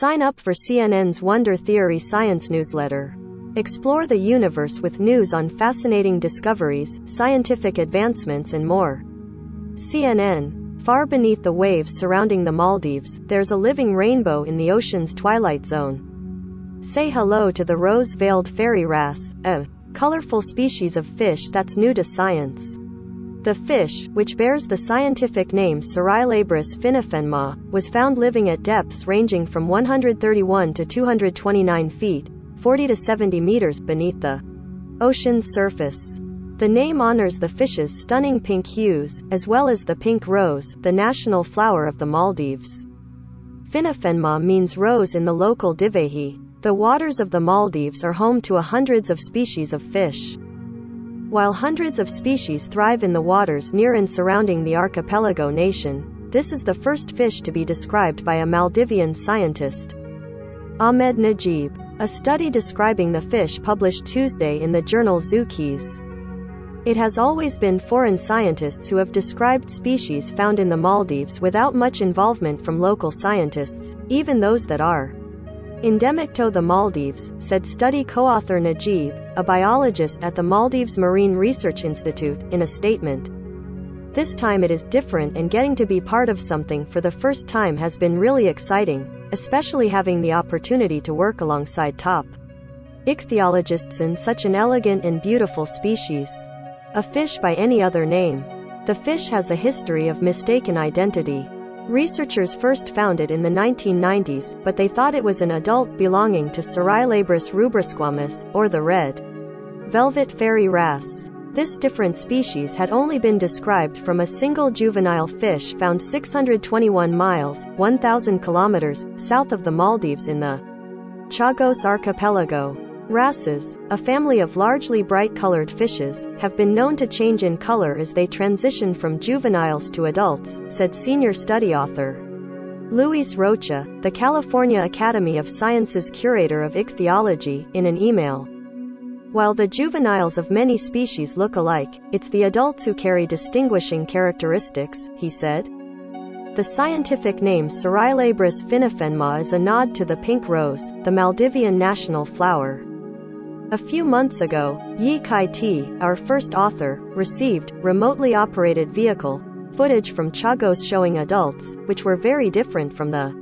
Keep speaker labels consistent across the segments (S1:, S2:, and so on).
S1: Sign up for CNN's Wonder Theory Science newsletter. Explore the universe with news on fascinating discoveries, scientific advancements and more. CNN. Far beneath the waves surrounding the Maldives, there's a living rainbow in the ocean's twilight zone. Say hello to the rose-veiled fairy wrasse, a colorful species of fish that's new to science. The fish, which bears the scientific name Cerylabris finifenma, was found living at depths ranging from 131 to 229 feet, 40 to 70 meters, beneath the ocean's surface. The name honors the fish's stunning pink hues, as well as the pink rose, the national flower of the Maldives. Finifenma means rose in the local Divehi. The waters of the Maldives are home to hundreds of species of fish. While hundreds of species thrive in the waters near and surrounding the archipelago nation, this is the first fish to be described by a Maldivian scientist, Ahmed Najib. A study describing the fish published Tuesday in the journal Zookeys. It has always been foreign scientists who have described species found in the Maldives without much involvement from local scientists, even those that are endemic to the Maldives, said study co-author Najib, a biologist at the Maldives Marine Research Institute, in a statement. This time it is different, and getting to be part of something for the first time has been really exciting, especially having the opportunity to work alongside top ichthyologists in such an elegant and beautiful species. A fish by any other name. The fish has a history of mistaken identity. Researchers first found it in the 1990s, but they thought it was an adult belonging to Cerylabris rubersquamis, or the red velvet fairy wrasse. This different species had only been described from a single juvenile fish found 621 miles, 1,000 kilometers, south of the Maldives in the Chagos archipelago. Wrasses, a family of largely bright-colored fishes, have been known to change in color as they transition from juveniles to adults, said senior study author Luis Rocha, the California Academy of Sciences curator of ichthyology, in an email. While the juveniles of many species look alike, it's the adults who carry distinguishing characteristics, he said. The scientific name Cerylabris finifenma is a nod to the pink rose, the Maldivian national flower. A few months ago, Yi Kai-T, our first author, received remotely operated vehicle footage from Chagos showing adults, which were very different from the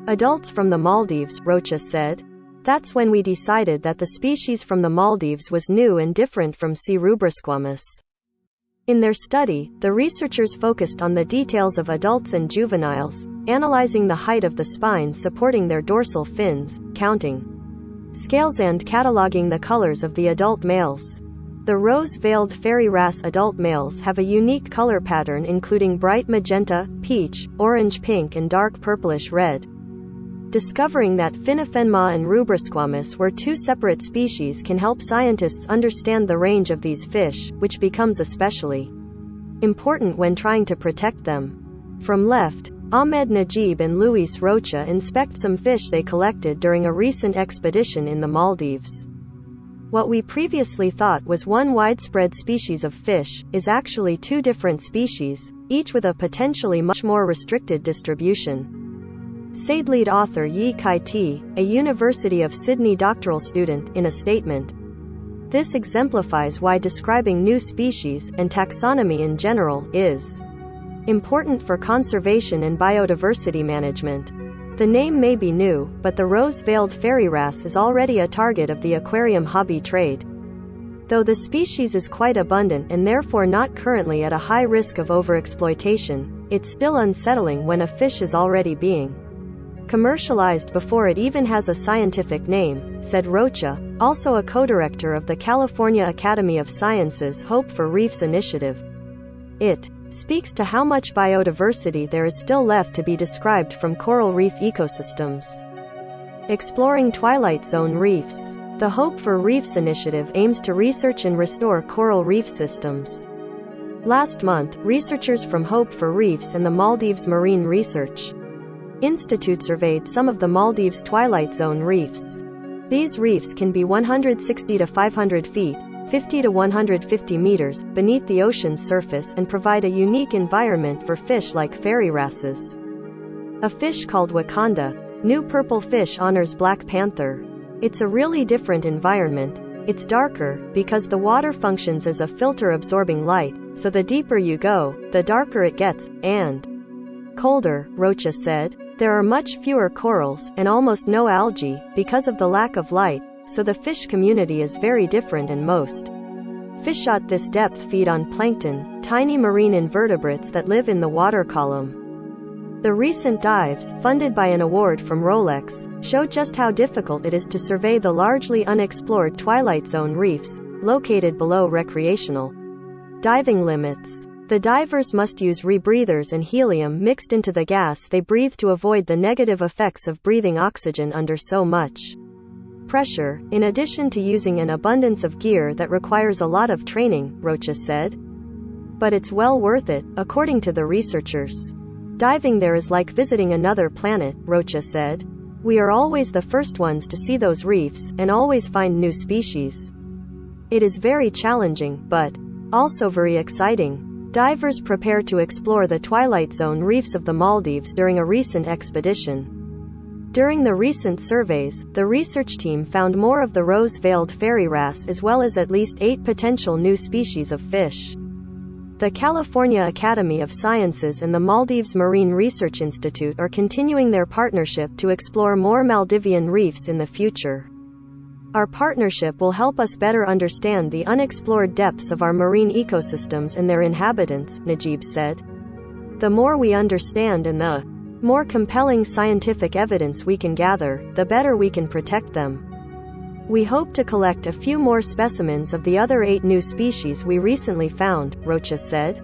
S1: adults from the Maldives, Rocha said. That's when we decided that the species from the Maldives was new and different from C. rubersquamis. In their study, the researchers focused on the details of adults and juveniles, analyzing the height of the spine supporting their dorsal fins, counting scales and cataloging the colors of the adult males. The rose-veiled fairy wrasse adult males have a unique color pattern including bright magenta, peach, orange-pink and dark purplish-red. Discovering that Finifenma and rubersquamis were two separate species can help scientists understand the range of these fish, which becomes especially important when trying to protect them. From left, Ahmed Najib and Luis Rocha inspect some fish they collected during a recent expedition in the Maldives. What we previously thought was one widespread species of fish, is actually two different species, each with a potentially much more restricted distribution, said lead author Yi Kai-T, a University of Sydney doctoral student, in a statement. This exemplifies why describing new species, and taxonomy in general, is important for conservation and biodiversity management. The name may be new, but the rose-veiled fairy wrasse is already a target of the aquarium hobby trade. Though the species is quite abundant and therefore not currently at a high risk of overexploitation, it's still unsettling when a fish is already being commercialized before it even has a scientific name, said Rocha, also a co-director of the California Academy of Sciences' Hope for Reefs initiative. It speaks to how much biodiversity there is still left to be described from coral reef ecosystems. Exploring Twilight Zone reefs. The Hope for Reefs initiative aims to research and restore coral reef systems. Last month, researchers from Hope for Reefs and the Maldives Marine Research Institute surveyed some of the Maldives' Twilight Zone reefs. These reefs can be 160 to 500 feet, 50 to 150 meters, beneath the ocean's surface and provide a unique environment for fish like fairy wrasses. A fish called Wakanda, New purple fish honors Black Panther. It's a really different environment. It's darker, because the water functions as a filter absorbing light, so the deeper you go, the darker it gets, and colder, Rocha said. There are much fewer corals, and almost no algae, because of the lack of light, so the fish community is very different and most fish at this depth feed on plankton, tiny marine invertebrates that live in the water column. The recent dives, funded by an award from Rolex, showed just how difficult it is to survey the largely unexplored Twilight Zone reefs, located below recreational diving limits. The divers must use rebreathers and helium mixed into the gas they breathe to avoid the negative effects of breathing oxygen under so much pressure, in addition to using an abundance of gear that requires a lot of training, Rocha said. But it's well worth it, according to the researchers. Diving there is like visiting another planet, Rocha said. We are always the first ones to see those reefs, and always find new species. It is very challenging, but also very exciting. Divers prepare to explore the Twilight Zone reefs of the Maldives during a recent expedition. During the recent surveys, the research team found more of the rose-veiled fairy wrasse as well as at least 8 potential new species of fish. The California Academy of Sciences and the Maldives Marine Research Institute are continuing their partnership to explore more Maldivian reefs in the future. Our partnership will help us better understand the unexplored depths of our marine ecosystems and their inhabitants, Najib said. The more we understand and the more compelling scientific evidence we can gather, the better we can protect them. We hope to collect a few more specimens of the other 8 new species we recently found, Rocha said.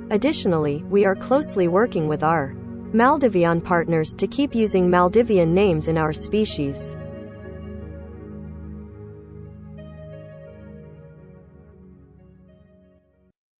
S1: Additionally, we are closely working with our Maldivian partners to keep using Maldivian names in our species.